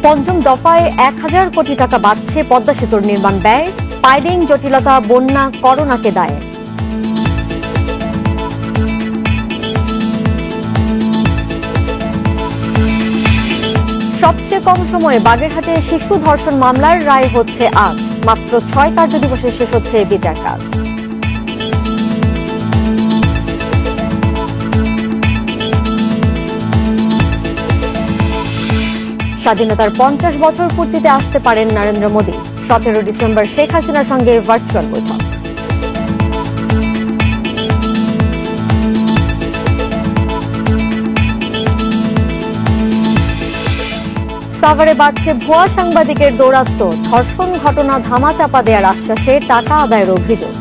পঞ্চম দফায় ১,০০০ কোটি টাকা বাড়ছে পদ্মা সেতুর নির্মাণ ব্যয়, পাইলিং জটিলতা, বন্যা, করোনাকে দায়। সবচেয়ে কম সময়ে বাগেরহাটে শিশু ধর্ষণ মামলার রায় হচ্ছে আজ। মাত্র ৬ কার্যদিবসে শেষ হচ্ছে বিচার কাজ। স্বাধীনতার ৫০ বছর পূর্তিতে আসতে পারেন নরেন্দ্র মোদী। ১৭ ডিসেম্বর শেখ হাসিনার সঙ্গে ভার্চুয়াল বৈঠক। সাভারে বাড়ছে ভুয়া সাংবাদিকের দৌরাত্ম্য, ধর্ষণ ঘটনা ধামাচাপা দেওয়ার আশ্বাসে টাকা আদায়ের অভিযোগ।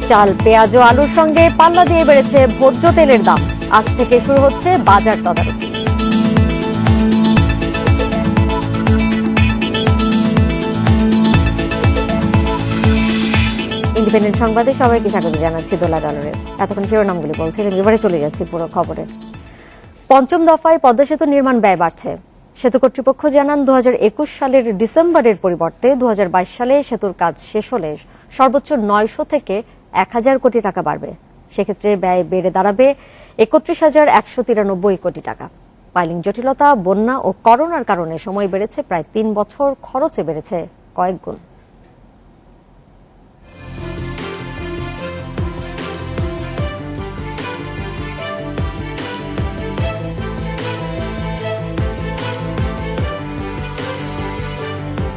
চাল, পেঁয়াজ ও আলুর সঙ্গে পাল্লা দিয়ে বেড়েছে ভোজ্য তেলের দাম। আজ থেকে শুরু হচ্ছে বাজার তদারকি। ইন্ডিপেন্ডেন্ট সংবাদে সবাইকে স্বাগত জানাচ্ছি দোলা ডলরেস। এতক্ষণ শিরোনামগুলি বলছিলেন, এবারে চলে যাচ্ছি পুরো খবরে। পঞ্চম দফায় পদ্মা সেতু নির্মাণ ব্যয় বাড়ছে। সেতু কর্তৃপক্ষ জানান ২০২১ সালের ডিসেম্বরের পরিবর্তে ২০২২ সালে সেতুর কাজ শেষ হলে সর্বোচ্চ ৯০০ থেকে ১,০০০ কোটি টাকা বাড়বে। সেক্ষেত্রে ব্যয় বেড়ে দাঁড়াবে ৩১,১৯৩ কোটি টাকা। পাইলিং জটিলতা, বন্যা ও করোনার কারণে সময় বেড়েছে প্রায় ৩ বছর, খরচে বেড়েছে কয়েক গুণ।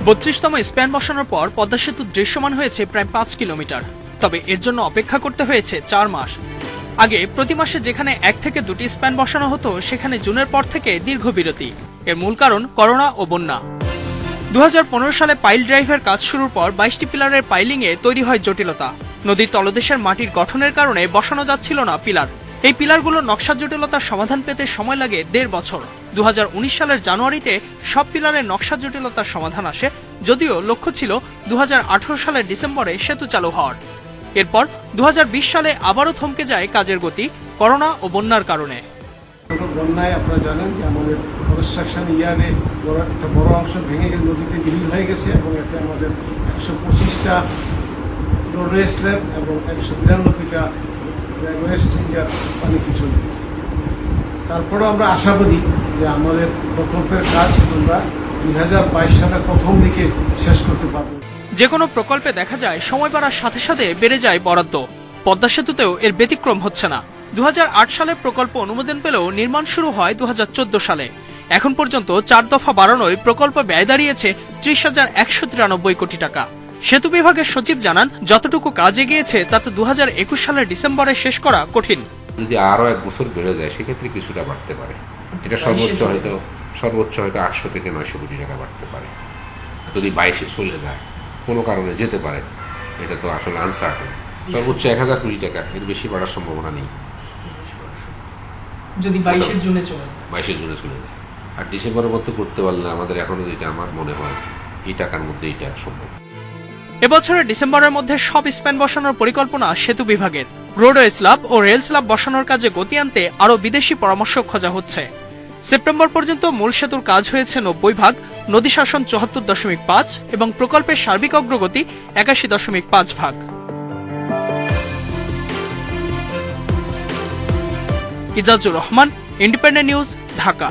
বত্রিশতম স্প্যান বসানোর পর পদ্মা সেতু দৃশ্যমান হয়েছে প্রায় ৫ কিলোমিটার। তবে এর জন্য অপেক্ষা করতে হয়েছে ৪ মাস। আগে প্রতি মাসে যেখানে ১ থেকে ২টি স্প্যান বসানো হতো, সেখানে জুনের পর থেকে দীর্ঘ বিরতি। এর মূল কারণ করোনা ও বন্যা। ২০১৫ সালে পাইল ড্রাইভের কাজ শুরুর পর ২২টি পিলারের পাইলিংয়ে তৈরি হয় জটিলতা। নদীর তলদেশের মাটির গঠনের কারণে বসানো যাচ্ছিল না পিলার। এই পিলারগুলোর নকশা জটিলতার সমাধান পেতে সময় লাগে ১.৫ বছর। ২০১৯ সালের জানুয়ারিতে সব পিলারের নকশা জটিলতার সমাধান আসে, যদিও লক্ষ্য ছিল ২০১৮ সালের ডিসেম্বরে সেতু চালু হওয়ার। এরপর ২০২০ সালে আবারও থমকে যায় কাজের গতি, করোনা ও বন্যার কারণে। বন্যায় আপনারা জানেন যে আমাদের কনস্ট্রাকশন ইয়ার্ডে একটা বড় অংশ ভেঙে গিয়ে নদীতে বিলীন হয়ে গেছে এবং এতে আমাদের ১২৫টা রোডওয়ে স্ল্যাব এবং ১৯২টা ওয়েস্ট ইন্ডিয়ার পানিতে চলে গেছে। তারপরেও আমরা আশাবাদী যে আমাদের প্রকল্পের কাজ আমরা ২০২২ সালের প্রথম দিকে শেষ করতে পারব। যে কোনো প্রকল্পে দেখা যায় সময় বাড়ার সাথে সাথে বেড়ে যায় বরাদ্দ। পদ্মা সেতুতেও এর ব্যতিক্রম হচ্ছে না। ২০০৮ সালে প্রকল্প অনুমোদন পেলেও নির্মাণ শুরু হয় ২০১৪ সালে। এখন পর্যন্ত ৪ দফা বাড়ানোয় প্রকল্প ব্যয় দাঁড়িয়েছে ৩০,১৯৩ কোটি টাকা। সেতু বিভাগের সচিব জানান, যতটুকু কাজ এগিয়েছে তাতে ২০২১ সালের ডিসেম্বরে শেষ করা কঠিন। যদি আরো ১ বছর বেড়ে যায় সেক্ষেত্রে কিছুটা বাড়তে পারে। এটা সর্বোচ্চ হয়তো ৮০০ থেকে ৯০০ কোটি টাকা বাড়তে পারে। যদি ২২-এ চলে যায়, কোনো কারণে যেতে পারে, এটা তো আসলে আনসার্টেন। সর্বোচ্চ ১,০০০ কোটি টাকা, এর বেশি বাড়ার সম্ভাবনা নেই যদি ২২-এর জুনে চলে যায়। ২২-এর জুনে চলে যায়। আর ডিসেম্বরের মধ্যে করতে পারলে আমাদের এখনো যেটা আমার মনে হয় এই টাকার মধ্যে এটা সম্ভব। এবছরের ডিসেম্বরের মধ্যে সব স্প্যান বসানোর পরিকল্পনা সেতু বিভাগের। রোডওয়ে স্ল্যাব ও রেল স্ল্যাব বসানোর কাজে গতি আনতে আরও বিদেশি পরামর্শ খোঁজা হচ্ছে। সেপ্টেম্বর পর্যন্ত মূল সেতুর কাজ হয়েছে ৯০ ভাগ, নদী শাসন ৭৪.৫ এবং প্রকল্পের সার্বিক অগ্রগতি ৮১.৫ ভাগ। Ijazur Rahman, independent news, Dhaka.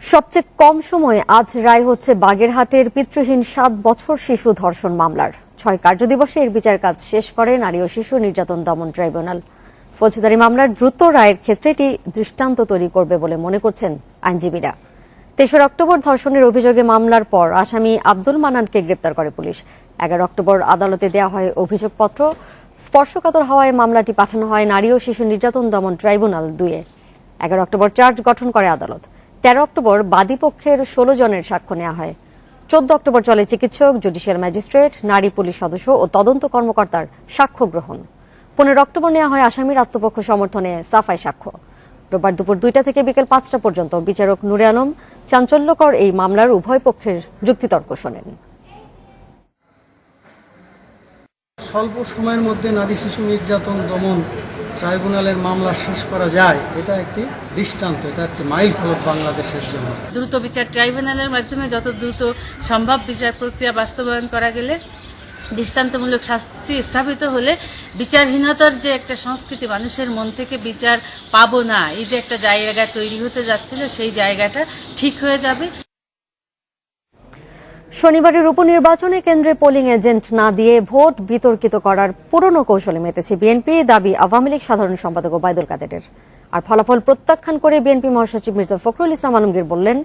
সবচেয়ে কম সময়ে আজ রায় হচ্ছে বাগেরহাটের পিতৃহীন ৭ বছর শিশু ধর্ষণ মামলার। ৬ কার্যদিবসে এর বিচার কাজ শেষ করে নারী ও শিশু নির্যাতন দমন ট্রাইব্যুনাল। ফৌজদারি মামলার দ্রুত রায়ের ক্ষেত্রে এটি দৃষ্টান্ত তৈরি করবে বলে মনে করছেন আইনজীবীরা। ৩রা অক্টোবর ধর্ষণের অভিযোগে মামলার পর আসামি আব্দুল মান্নানকে গ্রেপ্তার করে পুলিশ। ১১ অক্টোবর আদালতে দেওয়া হয় অভিযোগপত্র। স্পর্শকাতর হওয়ায় মামলাটি পাঠানো হয় নারী ও শিশু নির্যাতন দমন ট্রাইব্যুনাল ২-এ। ১১ অক্টোবর চার্জ গঠন করে আদালত। ১৩ অক্টোবর বাদী পক্ষের ১৬ জনের সাক্ষ্য নেওয়া হয়। ১৪ অক্টোবর চলে চিকিৎসক, জুডিশিয়াল ম্যাজিস্ট্রেট, নারী পুলিশ সদস্য ও তদন্ত কর্মকর্তার সাক্ষ্য গ্রহণ। ১৫ অক্টোবর নেওয়া হয় আসামির আত্মপক্ষ সমর্থনে সাফাই সাক্ষ্য। রোববার দুপুর ২টা থেকে বিকেল ৫টা পর্যন্ত বিচারক নূরে আলম চাঞ্চল্যকর এই মামলার উভয় পক্ষের যুক্তিতর্ক শোনেন। স্বল্প সময়ের মধ্যে নারী শিশু নির্যাতন দমন ট্রাইব্যুনালের মামলা শেষ করা যায়, এটা একটি দৃষ্টান্ত, এটা একটি মাইল ফলক বাংলাদেশের জন্য। দ্রুত বিচার ট্রাইব্যুনালের মাধ্যমে যত দ্রুত সম্ভব বিচার প্রক্রিয়া বাস্তবায়ন করা গেলে, দৃষ্টান্তমূলক শাস্তি স্থাপিত হলে বিচারহীনতার যে একটা সংস্কৃতি, মানুষের মন থেকে বিচার পাবো না, এই যে একটা জায়গা তৈরি হতে যাচ্ছিল, সেই জায়গাটা ঠিক হয়ে যাবে। শনিবারের উপনির্বাচনে কেন্দ্রে পোলিং এজেন্ট না দিয়ে ভোট বিতর্কিত করার পুরনো কৌশলে মেতেছে বিএনপি, দাবি আওয়ামী লীগ সাধারণ সম্পাদক ওবায়দুল কাদেরের। আর ফলাফল প্রত্যাখ্যান করে বিএনপি মহাসচিব মির্জা ফখরুল ইসলাম আলমগীর বললেন,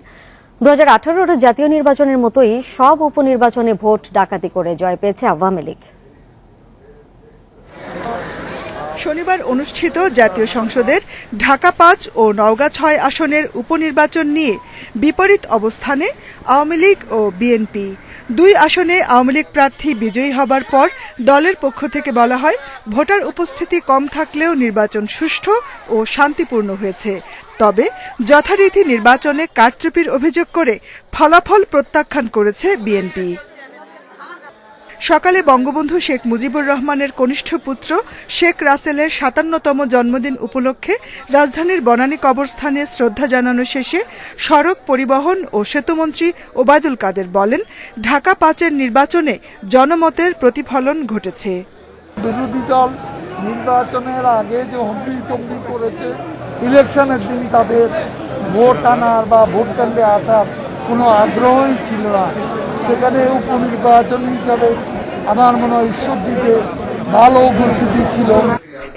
2018 জাতীয় নির্বাচনের মতোই সব উপনির্বাচনে ভোট ডাকাতি করে জয় পেয়েছে আওয়ামী লীগ। শনিবার অনুষ্ঠিত জাতীয় সংসদের ঢাকা 5 ও নওগাঁ 6 আসনের উপনির্বাচন নিয়ে বিপরীত অবস্থানে আওয়ামী লীগ ও বিএনপি। 2 আসনে আওয়ামী লীগ প্রার্থী বিজয়ী হবার পর দলের পক্ষ থেকে বলা হয়, ভোটার উপস্থিতি কম থাকলেও নির্বাচন সুষ্ঠু ও শান্তিপূর্ণ হয়েছে। তবে যথারীতি নির্বাচনে কারচুপির অভিযোগ করে ফলাফল প্রত্যাখ্যান করেছে বিএনপি। সকালে বঙ্গবন্ধু শেখ মুজিবুর রহমানের কনিষ্ঠ পুত্র শেখ রাসেলের 57তম জন্মদিন উপলক্ষে রাজধানীর বনানী কবরস্থানে শ্রদ্ধা জানানো শেষে সড়ক পরিবহন ও সেতুমন্ত্রী ওবায়দুল কাদের বলেন, ঢাকা 5-এর নির্বাচনে জনমতের প্রতিফলন ঘটেছে। বিরোধী দল নির্বাচনের আগে যে হম্বি করেছে, ইলেকশনের দিন তাদের ভোট আনার বা ভোট কেন্দ্রে আসার কোনো আগ্রহই ছিল না। সেখানে উপনির্বাচন হিসাবে আমার মনে হয় ঈশ্বর দিকে ভালো উপস্থিতি ছিল।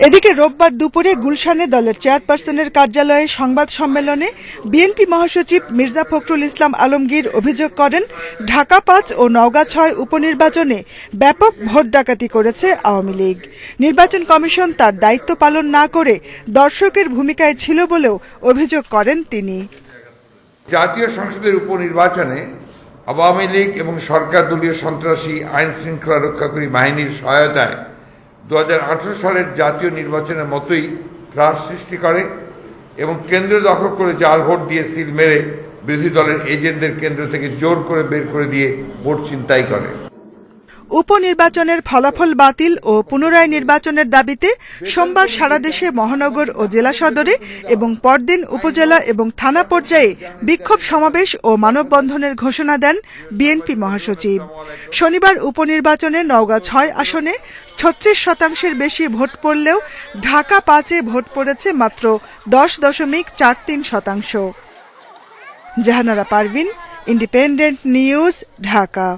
এদিকে রোববার দুপুরে গুলশানে দলের চেয়ারপারসনের কার্যালয়ে সংবাদ সম্মেলনে বিএনপি মহাসচিব মির্জা ফখরুল ইসলাম আলমগীর অভিযোগ করেন, ঢাকা 5 ও নওগাঁ 6 উপনির্বাচনে ব্যাপক ভোট ডাকাতি করেছে আওয়ামী লীগ। নির্বাচন কমিশন তার দায়িত্ব পালন না করে দর্শকের ভূমিকায় ছিল বলেও অভিযোগ করেন তিনি। জাতীয় সংসদের উপনির্বাচনে আওয়ামী লীগ এবং সরকার দলীয় সন্ত্রাসী আইন শৃঙ্খলা রক্ষাকারী বাহিনীর সহায়তায় 2018 সালের জাতীয় নির্বাচনের মতোই ত্রাস সৃষ্টি করে এবং কেন্দ্র দখল করে জাল ভোট দিয়ে সিল মেরে বিরোধী দলের এজেন্টদের কেন্দ্র থেকে জোর করে বের করে দিয়ে ভোট ছিনতাই করে। উপনির্বাচনের ফলাফল বাতিল ও পুনরায় নির্বাচনের দাবিতে সোমবার সারা দেশে মহানগর ও জেলা সদরে এবং পরদিন উপজেলা এবং থানা পর্যায়ে বিক্ষোভ সমাবেশ ও মানববন্ধনের ঘোষণা দেন বিএনপি মহাসচিব। শনিবার উপনির্বাচনে নওগাঁ 6 আসনে 36% বেশি ভোট পড়লেও ঢাকা 5-এ ভোট পড়েছে মাত্র 10.43%। Jahanara Parvin, independent news, Dhaka.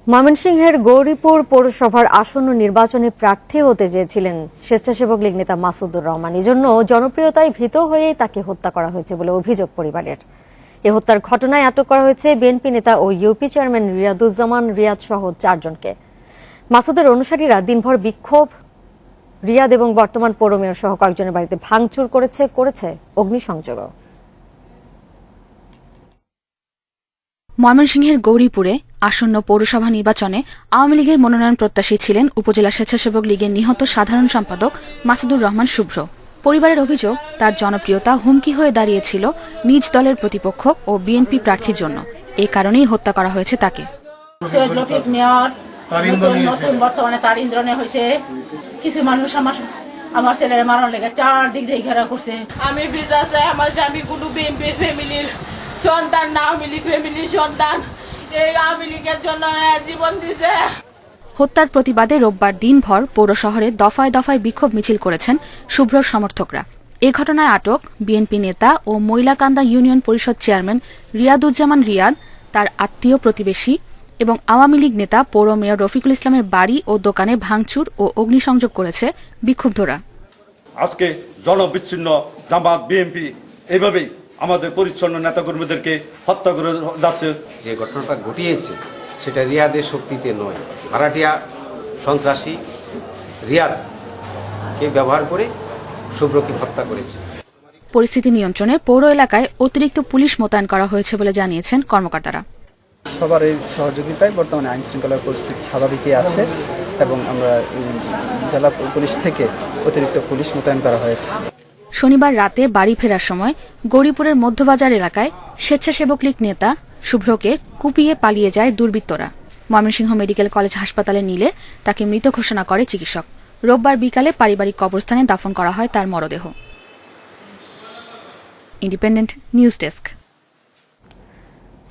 ময়মনসিংহের গৌরীপুর পৌরসভার আসন্ন নির্বাচনে প্রার্থী হতে চেয়েছিলেন স্বেচ্ছাসেবক লীগ নেতা মাসুদুর রহমান। এজন্য জনপ্রিয়তায় ভীত হয়ে তাকে হত্যা করা হয়েছে বলে অভিযোগ পরিবারের। এ হত্যার ঘটনায় আটক করা হয়েছে বিএনপি নেতা ও ইউপি চেয়ারম্যান রিয়াদুজ্জামান রিয়াদ সহ 4 জনকে। মাসুদের অনুসারীরা দিনভর বিক্ষোভ, রিয়াদ এবং বর্তমান পৌর মেয়র সহ কয়েকজনের বাড়িতে ভাঙচুর করেছে অগ্নিসংযোগও। ময়মনসিংহের গৌরীপুরে আসন্ন পৌরসভা নির্বাচনে আওয়ামী লীগের মনোনয়ন প্রত্যাশী ছিলেন উপজেলা স্বেচ্ছাসেবক লীগের নিহত সাধারণ সম্পাদক মাসুদুর রহমান শুভ্র। পরিবারের অভিযোগ, তার জনপ্রিয়তা হুমকি হয়ে দাঁড়িয়েছিল নিজ দলের প্রতিপক্ষ ও বিএনপি প্রার্থীর জন্য। এই কারণেই হত্যা করা হয়েছে তাকে। বর্তমানে তার ইন্দ্রনে হয়েছে, কিছু মানুষ আমার ছেলের মারার লেগে 4 দিক দিয়ে ঘেরা করছে। আমি ভিজা চাই, আমার স্বামী কোনো বিএনপি ফ্যামিলির সন্তান না, আওয়ামী লীগ ফ্যামিলির সন্তান, এই আওয়ামী লীগের জন্য জীবন দিছে। হত্যার প্রতিবাদে রোববার দিনভর পৌর শহরে দফায় দফায় বিক্ষোভ মিছিল করেছেন শুভ্রর সমর্থকরা। এ ঘটনায় আটক বিএনপি নেতা ও মইলাকান্দা ইউনিয়ন পরিষদ চেয়ারম্যান রিয়াদুজ্জামান রিয়াদ, তার আত্মীয় প্রতিবেশী এবং আওয়ামী লীগ নেতা পৌর মেয়র রফিকুল ইসলামের বাড়ি ও দোকানে ভাঙচুর ও অগ্নিসংযোগ করেছে বিক্ষুব্ধরা। আজকে জনবিচ্ছিন্ন জামাত বিএনপি এইভাবেই আমাদের পরিচ্ছন্ন নেতাকর্মীদেরকে হত্যা করে যাচ্ছে। যে ঘটনাটা ঘটিয়েছে সেটা রিয়াদের শক্তিতে নয়, ভাড়াটিয়া সন্ত্রাসী রিয়াদকে ব্যবহার করে শুভ্রকে হত্যা করেছে। পরিস্থিতি নিয়ন্ত্রণে পৌর এলাকায় অতিরিক্ত পুলিশ মোতায়েন করা হয়েছে বলে জানিয়েছেন কর্মকর্তারা। সবার এই সহযোগিতায় বর্তমানে আইন শৃঙ্খলার পরিস্থিতি স্বাভাবিকই আছে এবং আমরা জেলা পুলিশ থেকে অতিরিক্ত পুলিশ মোতায়েন করা হয়েছে। শনিবার রাতে বাড়ি ফেরার সময় গৌরীপুরের মধ্যবাজার এলাকায় স্বেচ্ছাসেবক লীগ নেতা শুভ্রকে কুপিয়ে পালিয়ে যায় দুর্বৃত্তরা। ময়মনসিংহ মেডিকেল কলেজ হাসপাতালে নিলে তাকে মৃত ঘোষণা করে চিকিৎসক। রোববার বিকালে পারিবারিক কবরস্থানে দাফন করা হয় তার মরদেহ। Independent news desk.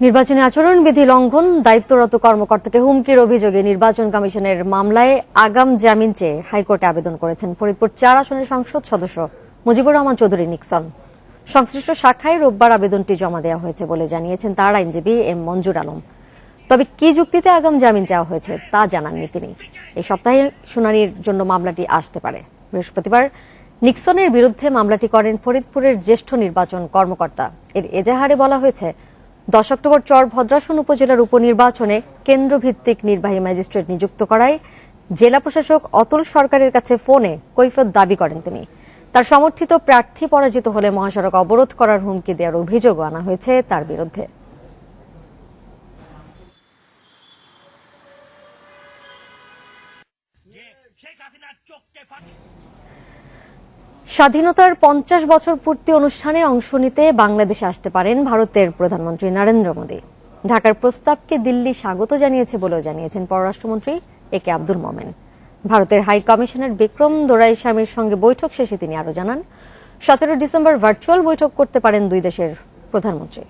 নির্বাচনী আচরণবিধি লঙ্ঘন, দায়িত্বরত কর্মকর্তাকে হুমকির অভিযোগে নির্বাচন কমিশনের মামলায় আগাম জামিন চেয়ে হাইকোর্টে আবেদন করেছেন ফরিদপুর 4 আসনের সংসদ সদস্য মুজিবুর রহমান চৌধুরী নিক্সন। সংশ্লিষ্ট শাখায় রোববার আবেদনটি জমা দেওয়া হয়েছে বলে জানিয়েছেন তার আইনজীবী এম মঞ্জুর আলম। তবে কি যুক্তিতে আগাম জামিন চাওয়া হয়েছে তা জানাননি তিনি। এই সপ্তাহে শুনানির জন্য মামলাটি আসতে পারে। বৃহস্পতিবার নিক্সনের বিরুদ্ধে মামলাটি করেন ফরিদপুরের জ্যেষ্ঠ নির্বাচন কর্মকর্তা। এর এজাহারে বলা হয়েছে 10 অক্টোবর চর ভদ্রাসন উপজেলার উপনির্বাচনে কেন্দ্রভিত্তিক নির্বাহী ম্যাজিস্ট্রেট নিযুক্ত করায় জেলা প্রশাসক অতুল সরকারের কাছে ফোনে কৈফিয়ত দাবি করেন তিনি। তার সমর্থিত প্রার্থী পরাজিত হলে মহাসড়ক অবরোধ করার হুমকি দেওয়ার অভিযোগও আনা হয়েছে তার বিরুদ্ধে। স্বাধীনতার 50 বছর পূর্তি অনুষ্ঠানে অংশ নিতে বাংলাদেশে আসতে পারেন ভারতের প্রধানমন্ত্রী নরেন্দ্র মোদী। ঢাকার প্রস্তাবকে দিল্লি স্বাগত জানিয়েছে বলেও জানিয়েছেন পররাষ্ট্রমন্ত্রী একে আব্দুল মোমেন। ভারতের হাই কমিশনার বিক্রম দোরাইস্বামীর সঙ্গে বৈঠক শেষে তিনি আরও জানান, 17 ডিসেম্বর ভার্চুয়াল বৈঠক করতে পারেন দুই দেশের প্রধানমন্ত্রী।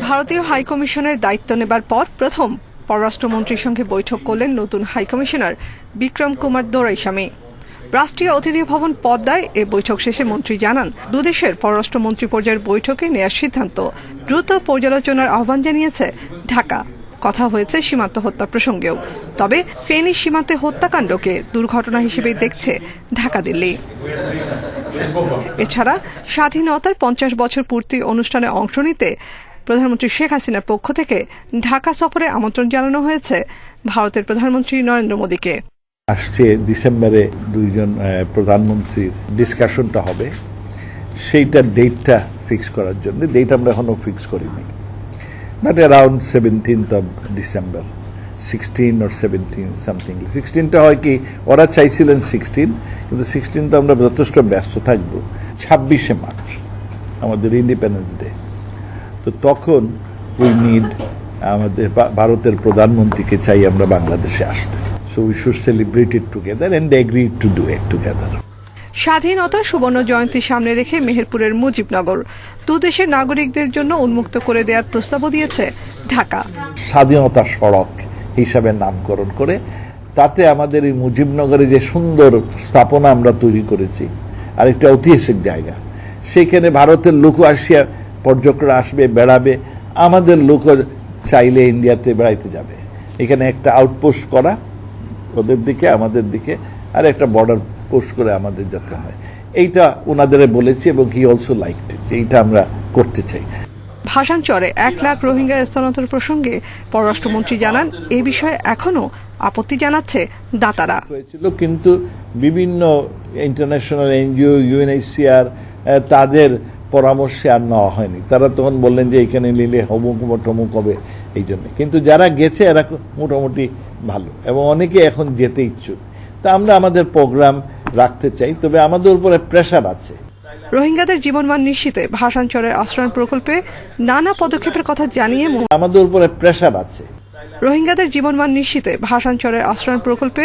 ভারতীয় হাই কমিশনের দায়িত্ব নেবার পর প্রথম পররাষ্ট্রমন্ত্রীর সঙ্গে বৈঠক করলেন নতুন হাই কমিশনার বিক্রম কুমার দোরাইস্বামী। রাষ্ট্রীয় অতিথি ভবন পদ্মায় এ বৈঠক শেষে মন্ত্রী জানান, দুদেশের পররাষ্ট্রমন্ত্রী পর্যায়ের বৈঠকে নেওয়ার সিদ্ধান্ত দ্রুত পর্যালোচনার আহ্বান জানিয়েছে ঢাকা। কথা হয়েছে সীমান্ত হত্যা প্রসঙ্গেও। তবে ফেনী সীমান্তে হত্যাকাণ্ডকে দুর্ঘটনা হিসেবেই দেখছে ঢাকা দিল্লি। এছাড়া স্বাধীনতার 50 বছর পূর্তি অনুষ্ঠানে অংশ নিতে প্রধানমন্ত্রী শেখ হাসিনার পক্ষ থেকে ঢাকা সফরে আমন্ত্রণ জানানো হয়েছে ভারতের প্রধানমন্ত্রী নরেন্দ্র মোদীকে। আসছে ডিসেম্বরে দুইজন প্রধানমন্ত্রীর ডিসকাশনটা হবে, সেইটার ডেটটা ফিক্স করার জন্য। ডেট আমরা এখনো ফিক্স করিনি, but around 17th of December, 16 or 17 something. 16টা হয় কি, ওরা চাইছিলেন 16, কিন্তু 16টা আমরা যথেষ্ট ব্যস্ত থাকবো। 26শে মার্চ আমাদের ইন্ডিপেন্ডেন্স ডে, তো তখন উই নিড আমাদের ভারতের প্রধানমন্ত্রীকে চাই আমরা বাংলাদেশে আসতে। So we should celebrate it together and agree to do it together. স্বাধীনতা সুবর্ণ জয়ন্তী সামনে রেখে মেহেরপুরের মুজিবনগর দুদেশের নাগরিকদের জন্য উন্মুক্ত করে দেওয়ার প্রস্তাবও দিয়েছে ঢাকা। স্বাধীনতা সড়ক হিসাবে নামকরণ করে, তাতে আমাদের এই মুজিবনগরে যে সুন্দর স্থাপনা আমরা তৈরি করেছি, আরেকটা ঐতিহাসিক জায়গা, সেখানে ভারতের লোক আসিয়া পর্যটকরা আসবে, বেড়াবে। আমাদের লোক চাইলে ইন্ডিয়াতে বেড়াইতে যাবে। এখানে একটা আউটপোস্ট করা ওদের দিকে, আমাদের দিকে, আর একটা বর্ডার পোস্ট করে আমাদের যেতে হয়। এইটা ওনাদের বলেছি এবং হি অলসো লাইকড ইট। এইটা আমরা করতে চাই। ভাসানচরে 1 লাখ রোহিঙ্গা স্থানান্তর প্রসঙ্গে পররাষ্ট্রমন্ত্রী জানান, এই বিষয়ে এখনো আপত্তি জানাচ্ছে দাতারা। কিন্তু বিভিন্ন ইন্টারন্যাশনাল এনজিও, UNHCR তাদের পরামর্শে আর নেওয়া হয়নি। তারা তখন বললেন যে এখানে নিলে হমুক হবে, এই জন্য। কিন্তু যারা গেছে এরা মোটামুটি ভালো এবং অনেকে এখন যেতে ইচ্ছুক। তা আমরা আমাদের প্রোগ্রাম রাখতে চাই, তবে আমাদের উপরে প্রেশার আছে। রোহিঙ্গাদের জীবনমান নিশ্চিতে ভাসানচরের আশ্রয়ণ প্রকল্পে নানা পদক্ষেপের কথা জানিয়ে আমাদের উপরে প্রেশার আছে। রোহিঙ্গাদের জীবনমান নিশ্চিতে ভাসানচরের আশ্রয়ণ প্রকল্পে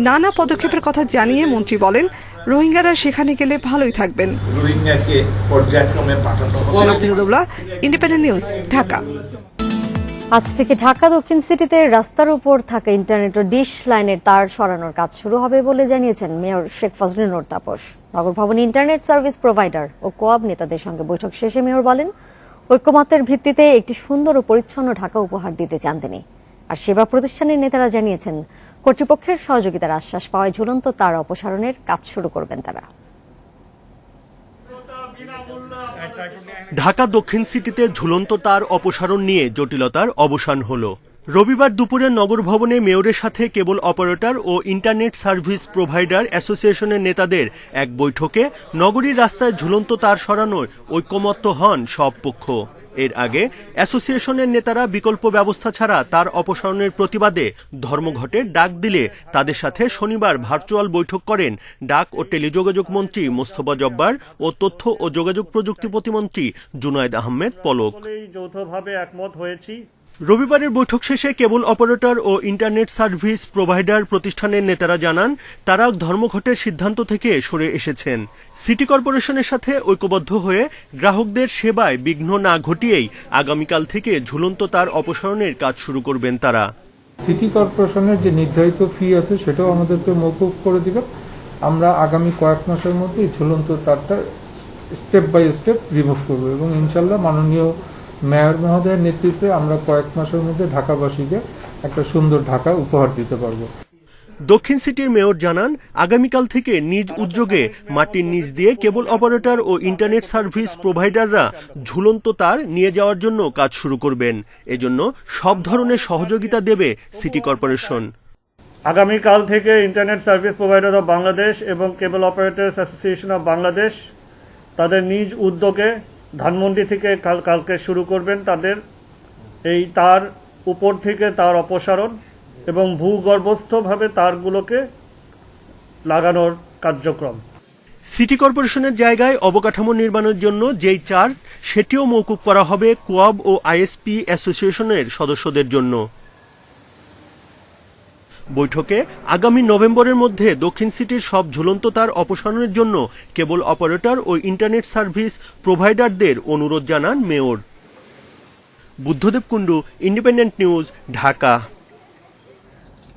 নানা পদক্ষেপের কথা জানিয়ে মন্ত্রী বলেন, রোহিঙ্গারা সেখানে গেলে ভালোই থাকবেন। রোহিঙ্গাকে পর্যায়ক্রমে পাঠানো হবে। Independent news, Dhaka. আজ থেকে ঢাকা দক্ষিণ সিটিতে রাস্তার উপর থাকা ইন্টারনেট ও ডিশ লাইনের তার সরানোর কাজ শুরু হবে বলে জানিয়েছেন মেয়র শেখ ফজলুল নূর তাপস। নগর ভবনে ইন্টারনেট সার্ভিস প্রোভাইডার ও কোঅপ নেতাদের সঙ্গে বৈঠক শেষে মেয়র বলেন, ঐক্যমত্যের ভিত্তিতে একটি সুন্দর ও পরিচ্ছন্ন ঢাকা উপহার দিতে চান তিনি। আর সেবা প্রতিষ্ঠানের নেতারা জানিয়েছেন, কর্তৃপক্ষের সহযোগিতার আশ্বাস পাওয়ায় ঝুলন্ত তার অপসারণের কাজ শুরু করবেন তারা। ঢাকা দক্ষিণ সিটিতে ঝুলন্ত তার অপসারণ নিয়ে জটিলতার অবসান হলো। রবিবার দুপুরে নগর ভবনে মেয়রের সাথে কেবল অপারেটর ও ইন্টারনেট সার্ভিস প্রোভাইডার অ্যাসোসিয়েশনের নেতাদের এক বৈঠকে নগরীর রাস্তায় ঝুলন্ত তার সরানোয় ঐক্যমত্য হন সব পক্ষ। এর আগে অ্যাসোসিয়েশনের নেতারা বিকল্প ব্যবস্থা ছাড়া তার অপসারণের প্রতিবাদে ধর্মঘটের ডাক দিলে তাদের সাথে শনিবার ভার্চুয়াল বৈঠক করেন ডাক ও টেলিযোগাযোগ মন্ত্রী মোস্তফা জব্বার ও তথ্য ও যোগাযোগ প্রযুক্তি প্রতিমন্ত্রী জুনায়েদ আহমেদ পলক। যৌথভাবে একমত হয়েছি। রবিবারের বৈঠক শেষে কেবল অপারেটর ও ইন্টারনেট সার্ভিস প্রোভাইডার প্রতিষ্ঠানের নেতারা জানান তারা ধর্মঘটের সিদ্ধান্ত থেকে সরে এসেছেন। সিটি কর্পোরেশনের সাথে ঐক্যবদ্ধ হয়ে গ্রাহকদের সেবায় বিঘ্ন না ঘটিয়েই আগামীকাল থেকে ঝুলন্ত তার অপসারণের কাজ শুরু করবেন তারা। সিটি কর্পোরেশনের যে নির্ধারিত ফি আছে সেটাও আমাদেরকে মওকুফ করে দিবেন। আমরা আগামী কয়েক মাসের মধ্যে ঝুলন্ত তারটা স্টেপ বাই স্টেপ রিমুভ করব এবং ইনশাল্লাহ মাননীয় মেয়র মহোদয়ের নেতৃত্বে আমরা কয়েক মাসের মধ্যে ঢাকাবাসীকে একটা সুন্দর ঢাকা উপহার দিতে পারব। দক্ষিণ সিটির মেয়র জানান আগামীকাল থেকে নিজ উদ্যোগে মাটির নিচ দিয়ে কেবল অপারেটর ও ইন্টারনেট সার্ভিস প্রোভাইডাররা ঝুলন্ত তার নিয়ে যাওয়ার জন্য কাজ শুরু করবেন। এজন্য সব ধরনের সহযোগিতা দেবে সিটি কর্পোরেশন। আগামীকাল থেকে internet service provider of Bangladesh এবং কেবল অপারেটর্স অ্যাসোসিয়েশন অব বাংলাদেশ তাদের নিজ উদ্যোগে ধানমন্ডি থেকে কালকে শুরু করবেন তাদের এই তার উপর থেকে তার অপসারণ এবং ভূগর্ভস্থভাবে তারগুলোকে লাগানোর কার্যক্রম। সিটি কর্পোরেশনের জায়গায় অবকাঠামো নির্মাণের জন্য যেই চার্জ সেটিও মওকুফ করা হবে কোয়াব ও আইএসপি অ্যাসোসিয়েশনের সদস্যদের জন্য। বৈঠকে আগামী নভেম্বরের মধ্যে দক্ষিণ সিটির সব ঝুলন্ত তার অপসারণের জন্য কেবল অপারেটর ও ইন্টারনেট সার্ভিস প্রোভাইডারদের অনুরোধ জানান mayor. Buddhadeb Kundu, independent news, Dhaka.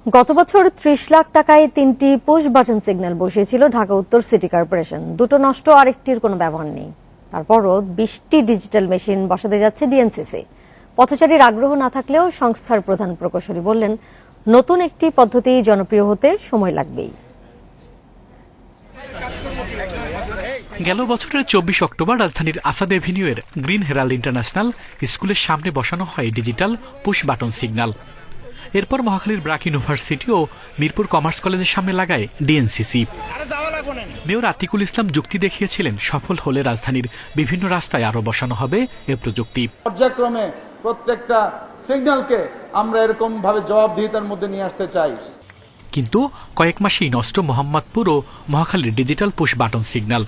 গত বছর ৩০ লাখ টাকায় ৩টি পুশ বাটন সিগন্যাল বসিয়েছিল ঢাকা উত্তর সিটি কর্পোরেশন। দুটো নষ্ট, আরেকটির কোনো ব্যবহার নেই। তারপরও ২০টি ডিজিটাল মেশিন বসাতে যাচ্ছে ডিএনসিসি। পথচারীর আগ্রহ না থাকলেও সংস্থার প্রধান প্রকৌশলী বললেন নতুন একটি পদ্ধতি জনপ্রিয় হতে সময় লাগবেই। গেল বছরের ২৪ অক্টোবর রাজধানীর আসাদ এভিনিউয়ের গ্রিন হেরাল্ড ইন্টারন্যাশনাল স্কুলের সামনে বসানো হয় ডিজিটাল পুশ বাটন সিগন্যাল। এরপর মহাখালীর ব্র্যাক ইউনিভার্সিটি ও মিরপুর কমার্স কলেজের সামনে লাগায় ডিএনসিসি। মেয়র আতিকুল ইসলাম যুক্তি দেখিয়েছিলেন সফল হলে রাজধানীর বিভিন্ন রাস্তায় আরো বসানো হবে এ প্রযুক্তি। পর্যায়ক্রমে প্রত্যেকটা সিগন্যালকে আমরা এরকম ভাবে জবাবদিহিতার মধ্যে নিয়ে আসতে চাই। কিন্তু কয়েক মাসেই নষ্ট মোহাম্মদপুর ও মহাখালীর ডিজিটাল পুশ বাটন সিগন্যাল।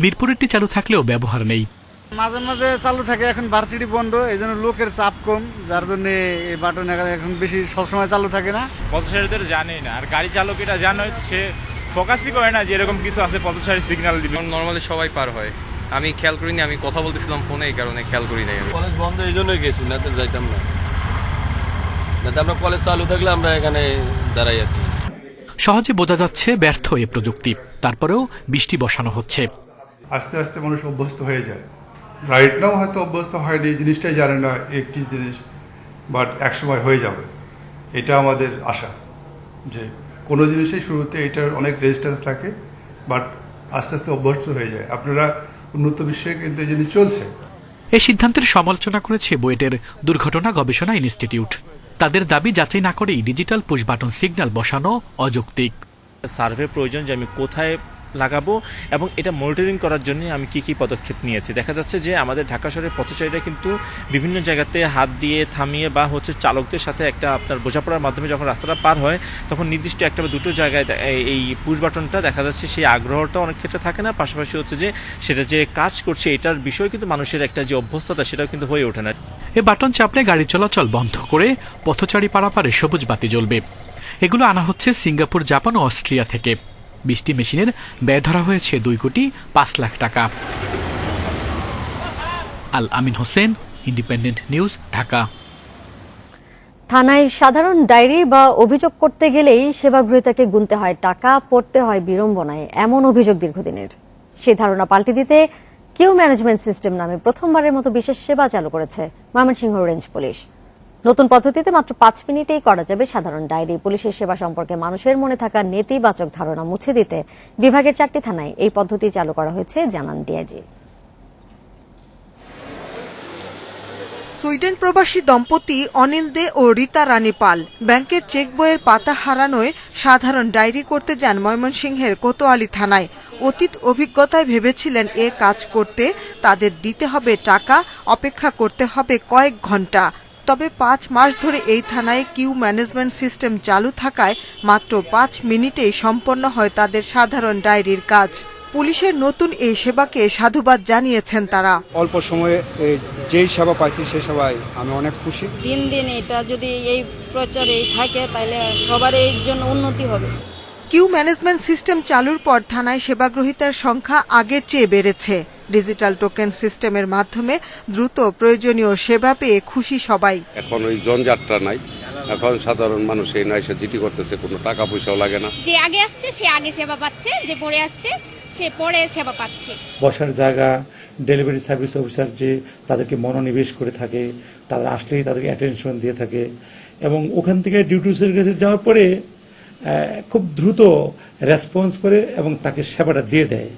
মিরপুরেরটি চালু থাকলেও ব্যবহার নেই। মাঝে মাঝে চালু থাকে, এখন ভার্সিটি বন্ধ, এই জন্য লোকের চাপ কম, যার জন্য এই বাটন এখন বেশি সবসময় চালু থাকে না। পথচারীদের জানেই না, আর গাড়ি চালক এটা জানে, সে ফোকাসই করে না যে এরকম কিছু আছে পথচারী সিগন্যাল দিবে। নর্মালি সবাই পার হয়, আমি খেয়াল করিনি, আমি কথা বলতেছিলাম ফোনে, এই কারণে খেয়াল করি নাই। কলেজ বন্ধ এই জন্যই গেছি, না তো যাইতাম না। আমরা কলেজ চালু থাকলে আমরা এখানে দাঁড়াই আর কি। সহজে বোঝা যাচ্ছে ব্যর্থ এ প্রযুক্তি, তারপরেও বৃষ্টি বসানো হচ্ছে। আস্তে আস্তে মানুষ অভ্যস্ত হয়ে যায়। রাইট নাও হয়তো অভ্যস্ত হয়নি, এই জিনিসটাই জানে না একটি জিনিস, বাট একসময় হয়ে যাবে। এটা আমাদের আশা যে কোনো জিনিসের শুরুতে এটার অনেক রেজিস্ট্যান্স থাকে, বাট আস্তে আস্তে অভ্যস্ত হয়ে যায়। আপনারা উন্নত বিশ্বে কিন্তু এই জিনিস চলছে। এই সিদ্ধান্তের সমালোচনা করেছে বুয়েটের দুর্ঘটনা গবেষণা ইনস্টিটিউট। তাদের দাবি যাচাই না করেই ডিজিটাল পুশ বাটন সিগন্যাল বসানো অযৌক্তিক। সার্ভে প্রয়োজন যে আমি কোথায় লাগাবো এবং এটা মনিটরিং করার জন্য আমি কি পদক্ষেপ নিয়েছি। দেখা যাচ্ছে যে আমাদের ঢাকা শহরের পথচারীরা কিন্তু বিভিন্ন জায়গাতে হাত দিয়ে থামিয়ে বা চালকদের সাথে একটা আপনার বোঝাপড়ার মাধ্যমে যখন রাস্তাটা পার হয় তখন নির্দিষ্ট একটা বা দুটো জায়গায় এই পুশ বাটনটা দেখা যাচ্ছে সেই আগ্রহটা অনেক ক্ষেত্রে থাকে না, পাশাপাশি হচ্ছে যে সেটা যে কাজ করছে এটার বিষয়ে কিন্তু মানুষের একটা যে অভ্যস্ততা সেটাও কিন্তু হয়ে ওঠে না। এ বাটন চাপলে গাড়ি চলাচল বন্ধ করে পথচারী পারাপারে সবুজ বাতি জ্বলবে। এগুলো আনা হচ্ছে সিঙ্গাপুর, জাপান ও অস্ট্রিয়া থেকে। 20টি মেশিনের ব্যয় ধরা হয়েছে 2,05,00,000 টাকা। আল আমিন হোসেন, ইন্ডিপেন্ডেন্ট নিউজ, ঢাকা। থানায় সাধারণ ডায়েরি বা অভিযোগ করতে গেলেই সেবাগ্রহীতাকে গুনতে হয় টাকা, পড়তে হয় বিড়ম্বনায়, এমন অভিযোগ দীর্ঘদিনের। সেই ধারণা পাল্টে দিতে কিউ ম্যানেজমেন্ট সিস্টেম নামে প্রথমবারের মতো বিশেষ সেবা চালু করেছে ময়মনসিংহ রেঞ্জ পুলিশ। নতুন পদ্ধতিতে মাত্র 5 মিনিটেই করা যাবে সাধারণ ডায়েরি। পুলিশের সেবা সম্পর্কে মানুষের মনে থাকা নেতিবাচক ধারণা মুছে দিতে বিভাগের 4টি থানায় এই পদ্ধতি চালু করা হয়েছে, জানান ডিআইজি। সুইডেন প্রবাসী দম্পতি অনিল দে ও রীতা রানী পাল ব্যাংকের চেক বইয়ের পাতা হারানোয় সাধারণ ডায়েরি করতে যান ময়মনসিংহের কোতোয়ালি থানায়। অতীত অভিজ্ঞতায় ভেবেছিলেন এ কাজ করতে তাদের দিতে হবে টাকা, অপেক্ষা করতে হবে কয়েক ঘন্টা। তবে 5 মাস ধরে এই থানায় কিউ ম্যানেজমেন্ট সিস্টেম চালু থাকায় মাত্র 5 মিনিটেই সম্পন্ন হয় তাদের সাধারণ ডায়েরির কাজ। পুলিশের নতুন এই সেবাকে সাধুবাদ জানিয়েছেন তারা। অল্প সময়ে যেই সেবা পাইছি সেই সেবায় আমি অনেক খুশি। দিন দিন এটা যদি এই প্রচারে থাকে তাহলে সবার এর জন্য উন্নতি হবে। কিউ ম্যানেজমেন্ট সিস্টেম চালুর পর থানায় সেবাগ্রহীতার সংখ্যা আগের চেয়ে বেড়েছে। ডিজিটাল টোকেন সিস্টেমের মাধ্যমে দ্রুত প্রয়োজনীয় সেবা পেয়ে খুশি সবাই। এখন ওই জনযাত্রা নাই, এখন সাধারণ মানুষ এই নয় সে জিটি করতেছে, কোনো টাকা পয়সাও লাগে না। যে আগে আসছে সে আগে সেবা পাচ্ছে, যে পরে আসছে সে পরে সেবা পাচ্ছে। বসার জায়গা, ডেলিভারি সার্ভিস অফিসার যে তাদেরকে মনোনিবেশ করে থাকে, তারা আসলেই তাদেরকে অ্যাটেনশন দিয়ে থাকে এবং ওখান থেকে ডিউটিসের কাছে যাওয়ার পরে খুব দ্রুত রেসপন্স করে এবং তাকে সেবাটা দিয়ে দেয়।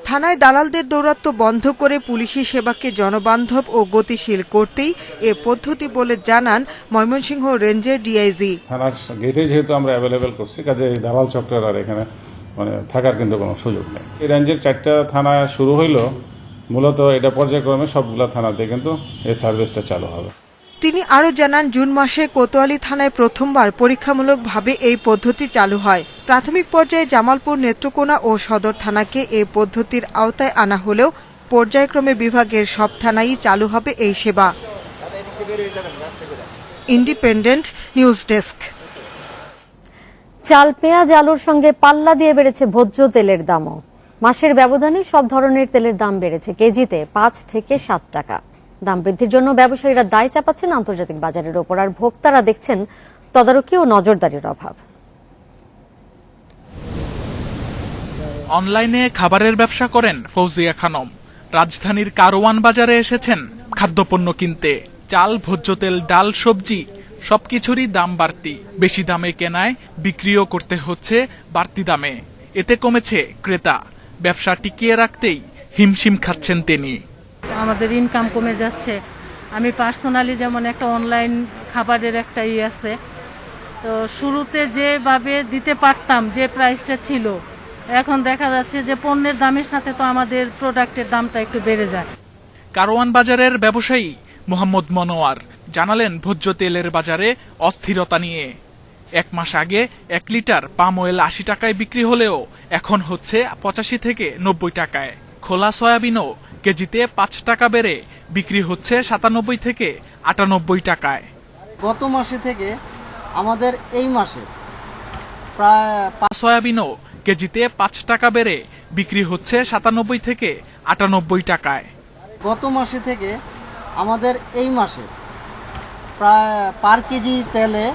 থানায় দালালদের দৌরাত্ম্য বন্ধ করে পুলিশি সেবাকে জনবান্ধব ও গতিশীল করতেই এ পদ্ধতি বলে জানান ময়মনসিংহ রেঞ্জের ডিআইজি। থানার গেটে যেহেতু আমরা অ্যাভেলেবেল করছি, কাজে এই দালাল চক্রের আর এখানে থাকার কিন্তু কোনো সুযোগ নেই। এই রেঞ্জের 4টা থানা শুরু হইল, মূলত এটা পর্যায়ক্রমে সবগুলা থানাতে কিন্তু এই সার্ভিসটা চালু হবে। তিনি আরও জানান, জুন মাসে কোতোয়ালি থানায় প্রথমবার পরীক্ষামূলকভাবে এই পদ্ধতি চালু হয়। প্রাথমিক পর্যায়ে জামালপুর, নেত্রকোনা ও সদর থানাকে এই পদ্ধতির আওতায় আনা হলেও পর্যায়ক্রমে বিভাগের সব থানায় চালু হবে এই সেবা। Independent news desk. চাল, পেঁয়াজ, আলুর সঙ্গে পাল্লা দিয়ে বেড়েছে ভোজ্য তেলের দামও। মাসের ব্যবধানে সব ধরনের তেলের দাম বেড়েছে কেজিতে 5 থেকে 7 টাকা। দাম বৃদ্ধির জন্য ব্যবসায়ীরা দায় চাপাচ্ছেন আন্তর্জাতিক বাজারের ওপর, আর ভোক্তারা দেখছেন তদারকি ও নজরদারির অভাব। অনলাইনে খাবারের ব্যবসা করেন ফৌজিয়া খানম। রাজধানীর কারওয়ান বাজারে এসেছেন খাদ্যপণ্য কিনতে। চাল, ভোজ্য তেল, ডাল, সবজি সবকিছুরই দাম বাড়তি। বেশি দামে কেনায় বিক্রিও করতে হচ্ছে বাড়তি দামে। এতে কমেছে ক্রেতা। ব্যবসা টিকিয়ে রাখতেই হিমশিম খাচ্ছেন তিনি। আমাদের ইনকাম কমে যাচ্ছে। আমি পার্সোনালি যেমন একটা অনলাইন খাবারের একটা আছে, তো শুরুতে যেভাবে দিতে পারতাম, যে প্রাইসটা ছিল, এখন দেখা যাচ্ছে যে পণ্যের দামের সাথে তো আমাদের প্রোডাক্টের দামটা একটু বেড়ে যায়। কারওয়ান বাজারের ব্যবসায়ী মোহাম্মদ মনোয়ার জানালেন ভোজ্য তেলের বাজারে অস্থিরতা নিয়ে। 1 মাস আগে 1 লিটার পাম অয়েল 80 টাকায় বিক্রি হলেও এখন হচ্ছে 85 থেকে 90 টাকায়। খোলা সয়াবিনও কেজিতে 5 টাকা বেড়ে বিক্রি হচ্ছে 97 থেকে 98 টাকায়। গত মাসে থেকে আমাদের এই মাসে প্রায় সয়াবিনও কেজিতে 5 টাকা বেড়ে বিক্রি হচ্ছে 97 থেকে 98 টাকায়। গত মাসে থেকে আমাদের এই মাসে প্রায় পার কেজি তেলে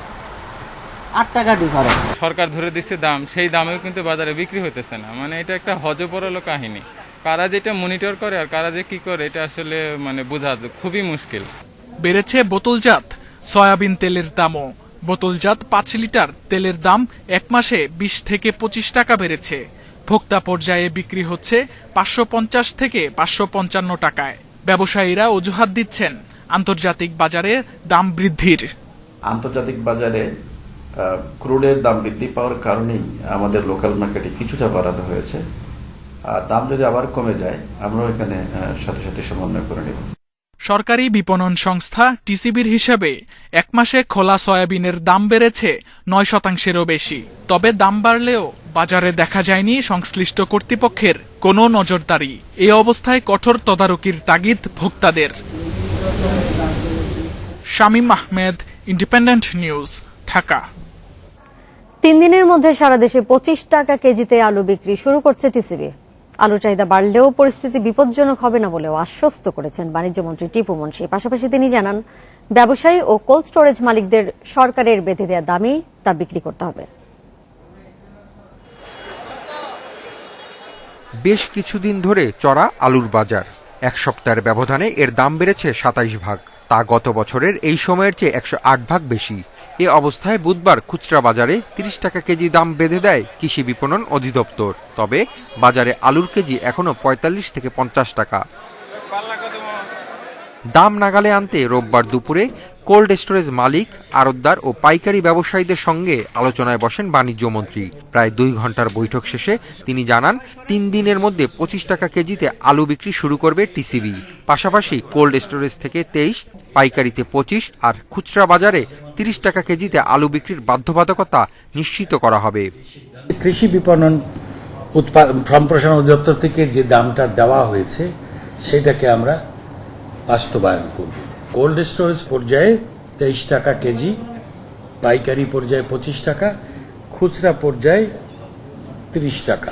8 টাকা ডিফারেন্স। সরকার ধরে দিচ্ছে দাম, সেই দামেও কিন্তু বাজারে বিক্রি হইতেছে না। মানে এটা একটা হজবরল কাহিনী। কারা যেটা মনিটর করে আর কারা যে কি করে এটা আসলে বোঝা খুবই মুশকিল। বেড়েছে বোতলজাত সয়াবিন তেলের দামও। বোতলজাত 5 লিটার তেলের দাম 1 মাসে 20 থেকে 25 টাকা বেড়েছে। ভোক্তা পর্যায়ে বিক্রি হচ্ছে 550 থেকে 555 টাকায়। ব্যবসায়ীরা অজুহাত দিচ্ছেন আন্তর্জাতিক বাজারে দাম বৃদ্ধির। আন্তর্জাতিক বাজারে ক্রুডের দাম বৃদ্ধি পাওয়ার কারণেই আমাদের লোকাল মার্কেটে কিছুটা বাড়াতে হয়েছে। দাম যদি আবার কমে যায় আমরাও এখানে সাথে সাথে সমন্বয় করে নেব। সরকারি বিপণন সংস্থা টিসিবির হিসাবে 1 মাসে খোলা সয়াবিনের দাম বেড়েছে 9%-এরও বেশি। তবে দাম বাড়লেও বাজারে দেখা যায়নি সংশ্লিষ্ট কর্তৃপক্ষের কোনো নজরদারি। এই অবস্থায় কঠোর তদারকির তাগিদ ভোক্তাদের। Shamim Ahmed, independent news, Dhaka. 3 দিনের মধ্যে সারা দেশে 25 টাকা কেজিতে আলু বিক্রি শুরু করছে টিসিবি। আলুর চাহিদা বাড়লেও পরিস্থিতি বিপজ্জনক হবে না বলেও আশ্বস্ত করেছেন বাণিজ্যমন্ত্রী টিপু মুনশি। পাশাপাশি তিনি জানান, ব্যবসায়ী ও কোল্ড স্টোরেজ মালিকদের সরকারের বেঁধে দেওয়া দামেই তা বিক্রি করতে হবে। বেশ কিছুদিন ধরে চড়া আলুর বাজার। 1 সপ্তাহের ব্যবধানে এর দাম বেড়েছে 27 ভাগ। তা গত বছরের এই সময়ের চেয়ে 108 ভাগ বেশি। এ অবস্থায় বুধবার খুচরা বাজারে 30 টাকা কেজি দাম বেঁধে দেয় কৃষি বিপণন অধিদপ্তর। তবে বাজারে আলুর কেজি এখনো 45 থেকে 50 টাকা। দাম নাগালে আনতে রোববার দুপুরে কোল্ড স্টোরেজ মালিক, আড়তদার ও পাইকারি ব্যবসায়ীদের সঙ্গে আলোচনায় বসেন বাণিজ্যমন্ত্রী। প্রায় 2 ঘন্টার বৈঠক শেষে তিনি জানান 3 দিনের মধ্যে 25 টাকা কেজিতে আলু বিক্রি শুরু করবে টিসিবি। পাশাপাশি কোল্ড স্টোরেজ থেকে 23, পাইকারিতে 25 আর খুচরা বাজারে 30 টাকা কেজিতে আলু বিক্রির বাধ্যবাধকতা নিশ্চিত করা হবে। কৃষি বিপণন সম্প্রসারণ অধিদপ্তর থেকে যে দামটা দেওয়া হয়েছে সেটাকে আমরা বাস্তবায়ন করব। কোল্ড স্টোরেজ পর্যায়ে 23 টাকা কেজি, পাইকারি পর্যায়ে 25 টাকা, খুচরা পর্যায়ে 30 টাকা।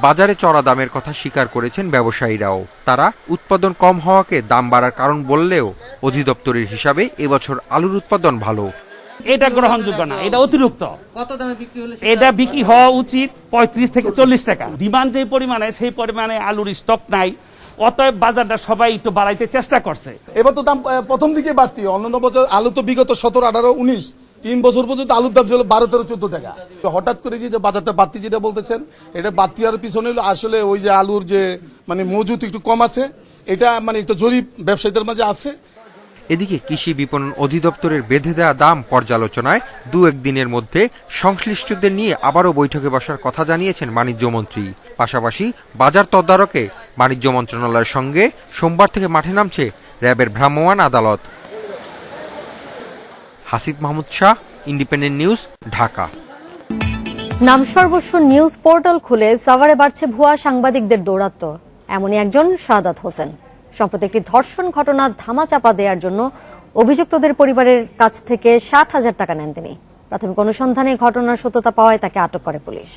বাজারে চড়া দামের কথা স্বীকার করেছেন ব্যবসায়ীরাও। তারা উৎপাদন কম হওয়াকে দাম বাড়ার কারণ বললেও অধিদপ্তরের হিসাবে এবছর আলুর উৎপাদন ভালো। এটা গ্রহণযোগ্য না, এটা অতিরিক্ত। কত দামে বিক্রি হলে এটা বিক্রি হওয়া উচিত 35 থেকে 40 টাকা। ডিমান্ড যে পরিমাণে, সেই পরিমাণে আলুর স্টক নাই, অতএব বাজারটা সবাই একটু বাড়াইতে চেষ্টা করছে। এবার তো দাম প্রথম দিকে বাড়তি, অন্যান্য বছর আলু তো বিগত 17, 18, 19, 3 বছর পর্যন্ত আলুর দাম ছিল 12, 13, 14 টাকা। হঠাৎ করে যে বাজারটা বাড়তি যেটা বলতেছেন, এটা বাড়তি হওয়ার পিছনে আসলে ওই যে আলুর যে মানে মজুত একটু কম আছে, এটা মানে একটা জরিপ ব্যবসায়ীদের মাঝে আছে। এদিকে কৃষি বিপণন অধিদপ্তরের বেঁধে দেওয়া দাম পর্যালোচনায় 2-1 দিনের মধ্যে সংশ্লিষ্টদের নিয়ে আবারও বৈঠকে বসার কথা জানিয়েছেন বাণিজ্যমন্ত্রী। পাশাপাশি বাজার তদারকে বাণিজ্য মন্ত্রণালয়ের সঙ্গে সোমবার থেকে মাঠে নামছে র্যাবের ভ্রাম্যমাণ আদালত। Hasib Mahmud Shah, independent news, Dhaka. নাম সর্বস্ব নিউজ পোর্টাল খুলে সাভারে বাড়ছে ভুয়া সাংবাদিকদের দৌরাত্ম্য। এমনই একজন শাহাদাত হোসেন। সম্প্রতি একটি ধর্ষণ ঘটনা ধামাচাপা দেওয়ার জন্য অভিযুক্তদের পরিবারের কাছ থেকে 60,000 টাকা নেন তিনি। প্রাথমিক অনুসন্ধানে ঘটনার সত্যতা পাওয়ায় তাকে আটক করে পুলিশ।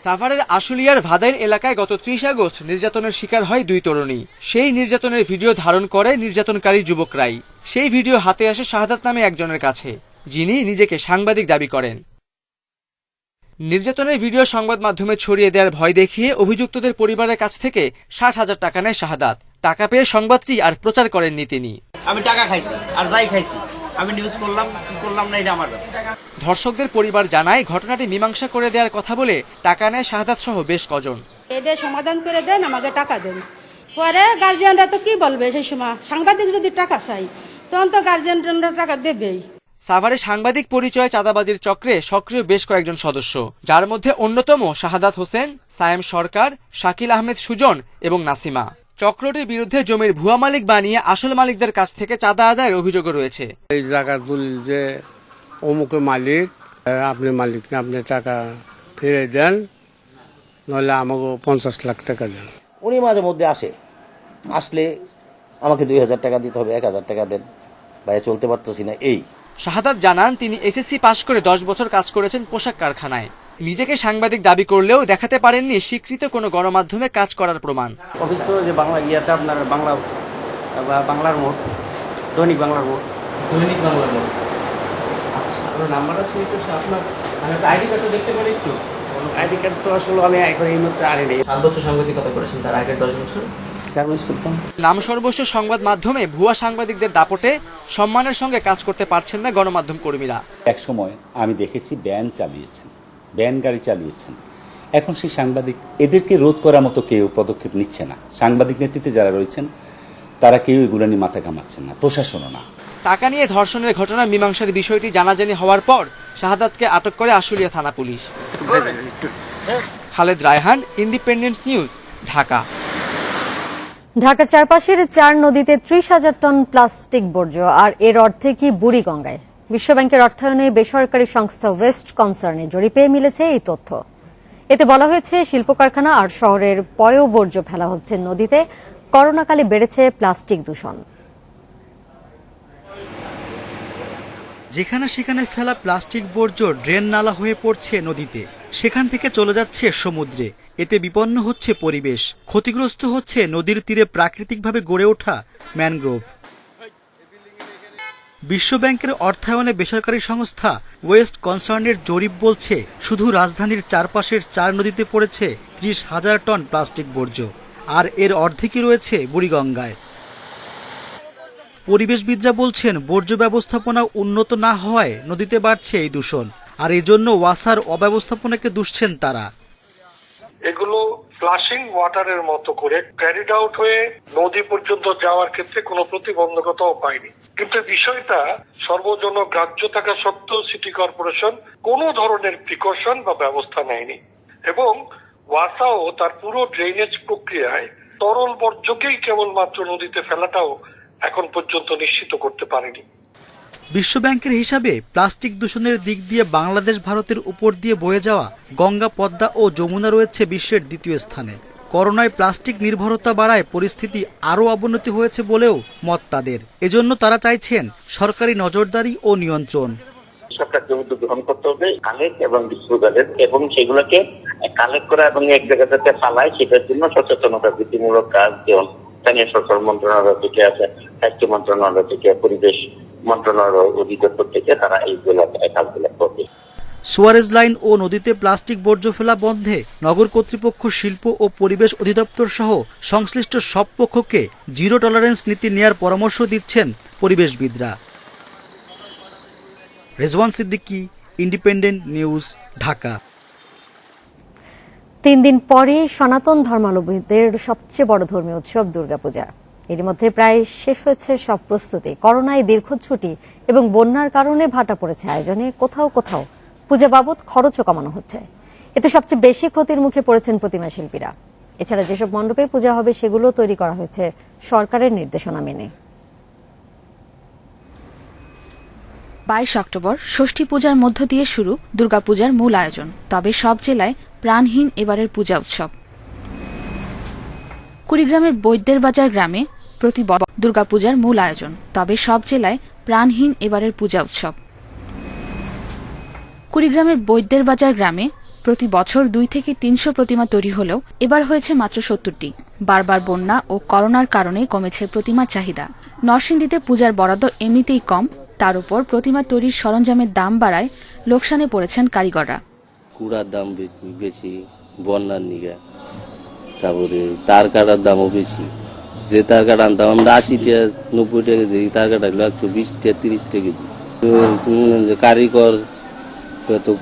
সাভারের আশুলিয়ার ভাদাইল এলাকায় গত 30 আগস্ট নির্যাতনের শিকার হয় 2 তরুণী। সেই নির্যাতনের ভিডিও ধারণ করে নির্যাতনকারী যুবকরাই। সেই ভিডিও হাতে আসে শাহাদাত নামে একজনের কাছে, যিনি নিজেকে সাংবাদিক দাবি করেন। নির্যাতনের ভিডিও সংবাদ মাধ্যমে ছড়িয়ে দেওয়ার ভয় দেখিয়ে অভিযুক্তদের পরিবারের কাছ থেকে 60,000 টাকা নেয় শাহাদাত। টাকা পেয়ে সংবাদটি আর প্রচার করেননি তিনি। আমি টাকা খাইছি আর যাই খাইছি, আমি নিউজ করলাম কি করলাম না, এটা আমার ব্যাপার। ধর্ষকদের পরিবার জানায় ঘটনাটি মীমাংসা করে দেওয়ার কথা বলে টাকা নেয় শাহাদাত সহ বেশ কজন। এটা সমাধান করে দেন, আমাকে টাকা দেন। পরে গার্জিয়ানরা তো কি বলবে, সেই সময় সাংবাদিক যদি টাকা চাই তখন তো গার্জিয়ানরা টাকা দেবেই। সাভারে সাংবাদিক পরিচয়ে চাঁদাবাজির চক্রে সক্রিয় বেশ কয়েকজন সদস্য, যার মধ্যে অন্যতম শাহাদাত হোসেন, সায়েম সরকার, শাকিল আহমেদ সুজন এবং নাসিমা। চক্রটির বিরুদ্ধে জমির ভুয়া মালিক বানিয়ে আসল মালিকদের কাছ থেকে চাঁদা আদায়ের অভিযোগ রয়েছে। এই জায়গার দলিল যে অমুকে মালিক, আপনি মালিক না, আপনি টাকা ফিরে দেন, নইলে আমাকে 50 লাখ টাকা দেন। উনি মাঝে মধ্যে আসলে আমাকে 2,000 টাকা দিতে হবে, 1,000 টাকা দেন, ভাইয়া চলতে পারতেছি না। এই শাহাদাত জানান তিনি এসএসসি পাশ করে 10 বছর কাজ করেছেন পোশাক কারখানায়। নিজেকে সাংবাদিক দাবি করলেও দেখাতে পারেননি স্বীকৃত কোনো গণমাধ্যমে কাজ করার প্রমাণ। অফিস তো যে বাংলা ইয়াতে আপনার বাংলার মোড়, দৈনিক বাংলার মোড়। আচ্ছা, আপনার নাম্বার আছে একটু, আপনার আইডি কার্ড দেখতে পারি একটু? আইডি কার্ড তো আসলে আমি এখন এই মুহূর্তে আনিনি। 7 বছর সাংবাদিকতা করেছেন, তার আগের 10 বছর নাম সর্বস্ব সংবাদ মাধ্যমে ভুয়া সাংবাদিকদের দাপটে সম্মানের সঙ্গে কাজ করতে পারছেন না গণমাধ্যম কর্মীরা। এক সময় আমি দেখেছি ব্যান চালিয়েছেন, ব্যান গাড়ি চালিয়েছেন। এখন সেই সাংবাদিক, এদেরকে রোধ করার মতো কেউ পদক্ষেপ নিচ্ছে না। সাংবাদিক নেতৃত্বে যারা রয়েছেন তারা কেউ এগুলো নিয়ে মাথা ঘামাচ্ছেন না, প্রশাসনও না। টাকা নিয়ে ধর্ষণের ঘটনা মীমাংসার বিষয়টি জানাজানি হওয়ার পর শাহাদাতকে আটক করে আশুলিয়া থানা police. Khaled Raihan, independent news, Dhaka. ঢাকার চারপাশের 4 নদীতে 30,000 টন প্লাস্টিক বর্জ্য, আর এর অর্ধেকই বুড়িগঙ্গায়। বিশ্বব্যাংকের অর্থায়নে বেসরকারি সংস্থা ওয়েস্ট কনসার্নের জরিপে মিলেছে এই তথ্য। এতে বলা হয়েছে শিল্প কারখানা আর শহরের পয়ঃবর্জ্য ফেলা হচ্ছে নদীতে। করোনাকালে বেড়েছে প্লাস্টিক দূষণ। যেখানে সেখানে ফেলা প্লাস্টিক বর্জ্য ড্রেন নালা হয়ে পড়ছে নদীতে, সেখান থেকে চলে যাচ্ছে সমুদ্রে। এতে বিপন্ন হচ্ছে পরিবেশ, ক্ষতিগ্রস্ত হচ্ছে নদীর তীরে প্রাকৃতিকভাবে গড়ে ওঠা ম্যানগ্রোভ। বিশ্বব্যাংকের অর্থায়নে বেসরকারি সংস্থা ওয়েস্ট কনসার্নের জরিপ বলছে শুধু রাজধানীর চারপাশের 4 নদীতে পড়েছে 30,000 টন প্লাস্টিক বর্জ্য, আর এর অর্ধেকই রয়েছে বুড়িগঙ্গায়। পরিবেশবিদরা বলছেন বর্জ্য ব্যবস্থাপনা উন্নত না হওয়ায় নদীতে বাড়ছে এই দূষণ, আর এজন্য ওয়াসার অব্যবস্থাপনাকে দুষছেন তারা। এগুলো ফ্লাশিং ওয়াটারের মতো করে ক্যারিড আউট হয়ে নদী পর্যন্ত যাওয়ার ক্ষেত্রে কোনো প্রতিবন্ধকতাও পায়নি। কিন্তু বিষয়টা সর্বজন গ্রাহ্য থাকা সত্ত্বেও সিটি কর্পোরেশন কোনো ধরনের প্রিকশন বা ব্যবস্থা নেয়নি এবং ওয়াসাও তার পুরো ড্রেনেজ প্রক্রিয়ায় তরল বর্জ্যকেই কেবলমাত্র নদীতে ফেলাটাও এখন পর্যন্ত নিশ্চিত করতে পারেনি। বিশ্বব্যাংকের হিসাবে প্লাস্টিক দূষণের দিক দিয়ে বাংলাদেশ ভারতের উপর দিয়ে বয়ে যাওয়া গঙ্গা, পদ্মা ও যমুনা রয়েছে বিশ্বের দ্বিতীয় স্থানে। করোনায় প্লাস্টিক নির্ভরতা বাড়ায় পরিস্থিতি আরও অবনতি হয়েছে বলেও মত তাদের। এজন্য তারা চাইছেন সরকারি নজরদারি ও নিয়ন্ত্রণ। সরকারকে উদ্যোগ গ্রহণ করতে হবে কালেক্ট এবং ডিসপোজালের, এবং সেগুলোকে কালেক্ট করা এবং এক জায়গাতে ফালায় সেটার জন্য সচেতনতা বৃদ্ধিমূলক কাজ, যেমন স্থানীয় সরকার মন্ত্রণালয় থেকে আছে, স্বাস্থ্য মন্ত্রণালয় থেকে, পরিবেশ মন্ত্রণালয় অধিদপ্তর থেকে তারা এইগুলো কাজগুলো করবে। সুয়ারেজ লাইন ও নদীতে প্লাস্টিক বর্জ্য ফেলা বন্ধে নগর কর্তৃপক্ষ, শিল্প ও পরিবেশ অধিদপ্তর সহ সংশ্লিষ্ট সব পক্ষকে জিরো টলারেন্স নীতি নেয়ার পরামর্শ দিচ্ছেন পরিবেশবিদরা। Rezwan Siddiqui, Independent news, Dhaka. 3 দিন পরে সনাতন ধর্মাবলম্বীদের সবচেয়ে বড় ধর্মীয় উৎসব দুর্গাপূজা। এর মধ্যে প্রায় শেষ হয়েছে সব প্রস্তুতি। করোনায় দীর্ঘ ছুটি এবং বন্যার কারণে ভাটা পড়েছে আয়োজনে। কোথাও কোথাও পূজা বাবদ খরচও কমানো হচ্ছে। এতে সবচেয়ে বেশি ক্ষতির মুখে পড়েছেন প্রতিমা শিল্পীরা। এছাড়া যেসব মণ্ডপে পূজা হবে সেগুলো তৈরি করা হয়েছে সরকারের নির্দেশনা মেনে। 22 অক্টোবর ষষ্ঠী পূজার মধ্য দিয়ে শুরু দুর্গাপূজার মূল আয়োজন। তবে সব জেলায় প্রাণহীন এবারের পূজা উৎসব। কুড়িগ্রামের বৈদ্যের বাজার গ্রামে প্রতি দুর্গাপূজার মূল আয়োজন। তবে সব জেলায় প্রাণহীন এবারের পূজা উৎসব। কুড়িগ্রামের বৈদ্যের বাজার গ্রামে প্রতি বছর 2 থেকে 300 প্রতিমা তৈরি হলেও এবার হয়েছে মাত্র 70টি। বারবার বন্যা ও করোনার কারণে কমেছে প্রতিমার চাহিদা। নরসিংদীতে পূজার বরাদ্দ এমনিতেই কম, তার উপর প্রতিমা তৈরির সরঞ্জামের দাম বাড়ায় লোকসানে পড়েছেন কারিগররা। কুড়ার দাম বেশি, বন্যার নিগা, তারপরে তার কাটার দামও বেশি। যে তার কাটা আনতাম আমরা 80 টাকা 90 টাকা দিই, তার কাটা 120 টাকা 30 টাকা দিই। কারিগর তো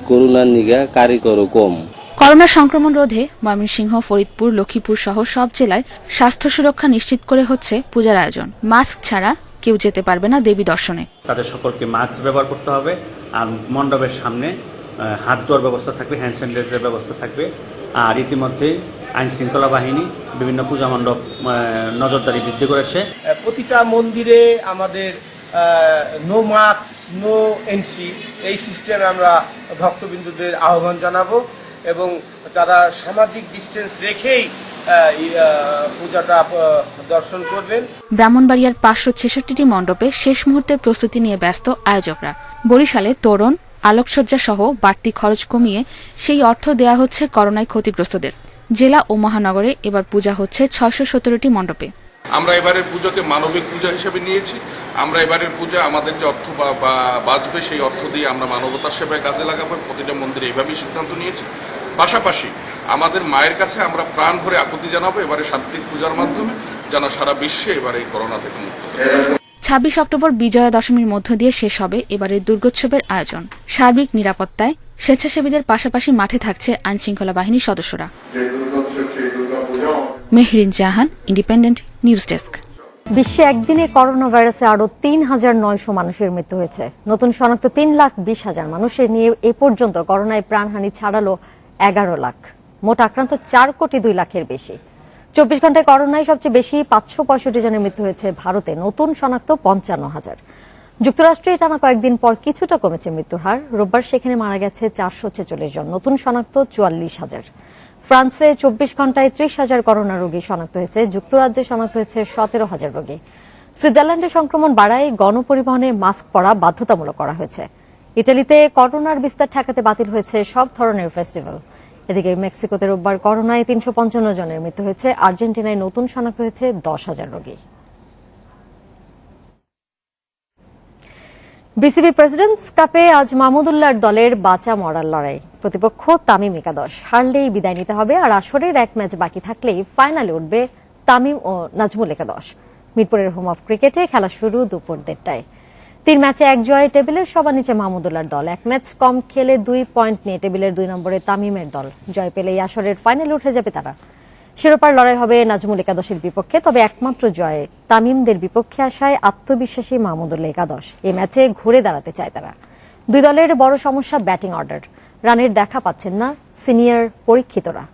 করোনার নিগা কারিগরও কম। করোনা সংক্রমণ রোধে ময়মনসিংহ, ফরিদপুর, লক্ষ্মীপুর সহ সব জেলায় স্বাস্থ্য সুরক্ষা নিশ্চিত করে হচ্ছে পূজার আয়োজন। মাস্ক ছাড়া কেউ যেতে পারবে না দেবী দর্শনে। তাদের সকলকে মাস্ক ব্যবহার করতে হবে, আর মণ্ডপের সামনে হাত ধোয়ার ব্যবস্থা থাকবে, হ্যান্ড স্যানিটাইজারের ব্যবস্থা থাকবে। আর ইতিমধ্যে আইন শৃঙ্খলা বাহিনী বিভিন্ন পূজা মণ্ডপ নজরদারি বৃদ্ধি করেছে। প্রতিটা মন্দিরে আমাদের নো মাস্ক, নো এন্ট্রি, এই সিস্টেমে আমরা ভক্তবিন্দুদের আহ্বান জানাবো এবং তারা সামাজিক ডিস্টেন্স রেখেই পূজাটা দর্শন করবেন। ব্রাহ্মণবাড়িয়ার 566টি মণ্ডপে শেষ মুহূর্তের প্রস্তুতি নিয়ে ব্যস্ত আয়োজকরা। বরিশালে তোরণ, আলোকসজ্জা সহ বাড়তি খরচ কমিয়ে সেই অর্থ দেয়া হচ্ছে করোনায় ক্ষতিগ্রস্তদের। জেলা ও মহানগরে এবার পূজা হচ্ছে 617টি মণ্ডপে। আমরা এবারের পুজোকে মানবিক পূজা হিসেবে নিয়েছি। আমরা এবারের পূজা আমাদের যে অর্থ বাঁচবে সেই অর্থ দিয়ে আমরা মানবতার সেবায় কাজে লাগাবো। প্রতিটা মন্দিরে এইভাবেই সিদ্ধান্ত নিয়েছি। পাশাপাশি আমাদের মায়ের কাছে আমরা প্রাণ ভরে আকুতি জানাবো এবারে সাত্ত্বিক পূজার মাধ্যমে, যেন সারা বিশ্বে এবারে এই করোনা থেকে মুক্ত। 26 অক্টোবর বিজয়া দশমীর মধ্য দিয়ে শেষ হবে এবারের দুর্গোৎসবের আয়োজন। সার্বিক নিরাপত্তায় স্বেচ্ছাসেবীদের পাশাপাশি মাঠে থাকছে আইনশৃঙ্খলা বাহিনীর সদস্যরা। মেহরিন জাহান, ইন্ডিপেন্ডেন্ট নিউজ ডেস্ক। বিশ্বে একদিনে করোনা ভাইরাসে আরো 3,900 মানুষের মৃত্যু হয়েছে। নতুন শনাক্ত 3,20,000 মানুষের নিয়ে এ পর্যন্ত করোনায় প্রাণহানি ছাড়ালো 11 লাখ। মোট আক্রান্ত 4 কোটি 2 লাখের বেশি। 24 ঘন্টায় করোনায় সবচেয়ে বেশি 565 জনের মৃত্যু হয়েছে ভারতে। নতুন শনাক্ত 55,000। যুক্তরাষ্ট্রে টানা কয়েকদিন পর কিছুটা কমেছে মৃত্যুর হার। রোববার সেখানে মারা গেছে 446 জন। নতুন শনাক্ত 44,000। ফ্রান্সে 24 ঘন্টায় 30,000 করোনা রোগী শনাক্ত হয়েছে। যুক্তরাজ্যে শনাক্ত হয়েছে 17,000 রোগী। সুইজারল্যান্ডে সংক্রমণ বাড়ায় গণপরিবহনে মাস্ক পরা বাধ্যতামূলক করা হয়েছে। ইতালিতে করোনার বিস্তার ঠেকাতে বাতিল হয়েছে সব ধরনের ফেস্টিভ্যাল। এদিকে মেক্সিকোতে রোববার করোনায় 355 জনের মৃত্যু হয়েছে। আর্জেন্টিনায় নতুন শনাক্ত হয়েছে 10,000 রোগী। বিসিবি প্রেসিডেন্টস কাপে আজ মাহমুদুল্লাহর দলের বাঁচা মরার লড়াই। প্রতিপক্ষ তামিম একাদশ। হারলেই বিদায় নিতে হবে, আর আসরের এক ম্যাচ বাকি থাকলেই ফাইনালে উঠবে তামিম ও নাজমুল একাদশ। মিরপুরের হোম অফ ক্রিকেটে খেলা শুরু দুপুর 1:30টায়। 3 ম্যাচে 1 জয়ে টেবিলের সবার নিচে মাহমুদুল্লাহর দল। 1 ম্যাচ কম খেলে 2 পয়েন্ট নিয়ে টেবিলের 2 নম্বরে তামিমের দল। জয় পেলেই আসরের ফাইনালে উঠে যাবে তারা। শিরোপার লড়াই হবে নাজমুল একাদশের বিপক্ষে, তবে একমাত্র জয়ে তামিমদের বিপক্ষে আসায় আত্মবিশ্বাসী মাহমুদুল্লাহ একাদশ। এই ম্যাচে ঘুরে দাঁড়াতে চায় তারা। দুই দলের বড় সমস্যা ব্যাটিং অর্ডার। রানের দেখা পাচ্ছেন না সিনিয়র পরীক্ষিতরা।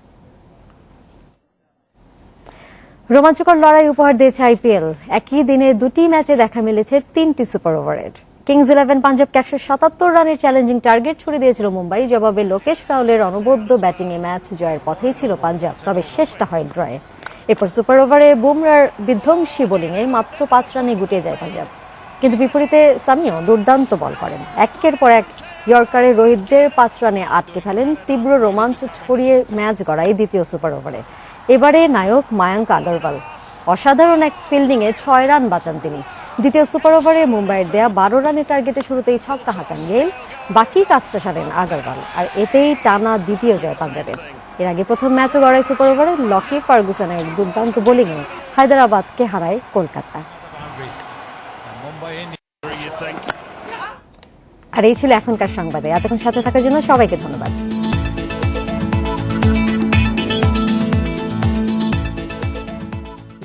রোমাঞ্চকর লড়াই উপহার দিয়েছে আইপিএল। একই দিনে 2টি ম্যাচে দেখা মিলেছে 3টি সুপার ওভারের। কিংস 11 পাঞ্জাবকে 177 রানের চ্যালেঞ্জিং টার্গেট ছুড়ে দিয়েছিল মুম্বাই। জবাবে লোকেশ রাহুলের অনবদ্য ব্যাটিংয়ে ম্যাচ জয়ের পথেই ছিল পাঞ্জাব, তবে শেষটা হয় ড্রয়ে। এরপর সুপার ওভারে বুমরার বিধ্বংসী বোলিংয়ে মাত্র 5 রানে গুটিয়ে যায় পাঞ্জাব। কিন্তু বিপরীতে সামিও দুর্দান্ত বল করেন। একের পর এক ইয়র্কারে রোহিতদের 5 রানে আটকে ফেলেন। তীব্র রোমাঞ্চ ছড়িয়ে ম্যাচ গড়ায় দ্বিতীয় সুপার ওভারে। এবারে নায়ক মায়াঙ্ক আগরওয়াল অসাধারণ এক ফিল্ডিংয়ে 6 রান বাঁচান তিনি। দ্বিতীয় সুপার ওভারে মুম্বাইয়ের দেয়া 12 রানের টার্গেটে শুরুতেই ছক্কা হাঁকান গেইল। বাকি কাজটা সারেন আগরওয়াল, আর এতেই টানা দ্বিতীয় জয় পাঞ্জাবের। এর আগে প্রথম ম্যাচও গড়ায় সুপার ওভারে লকি ফার্গুসনের দুর্দান্ত বোলিংয়ে হায়দরাবাদকে হারায় কলকাতা। আর এই ছিল এখনকার সংবাদে। এতক্ষণ সাথে থাকার জন্য সবাইকে ধন্যবাদ।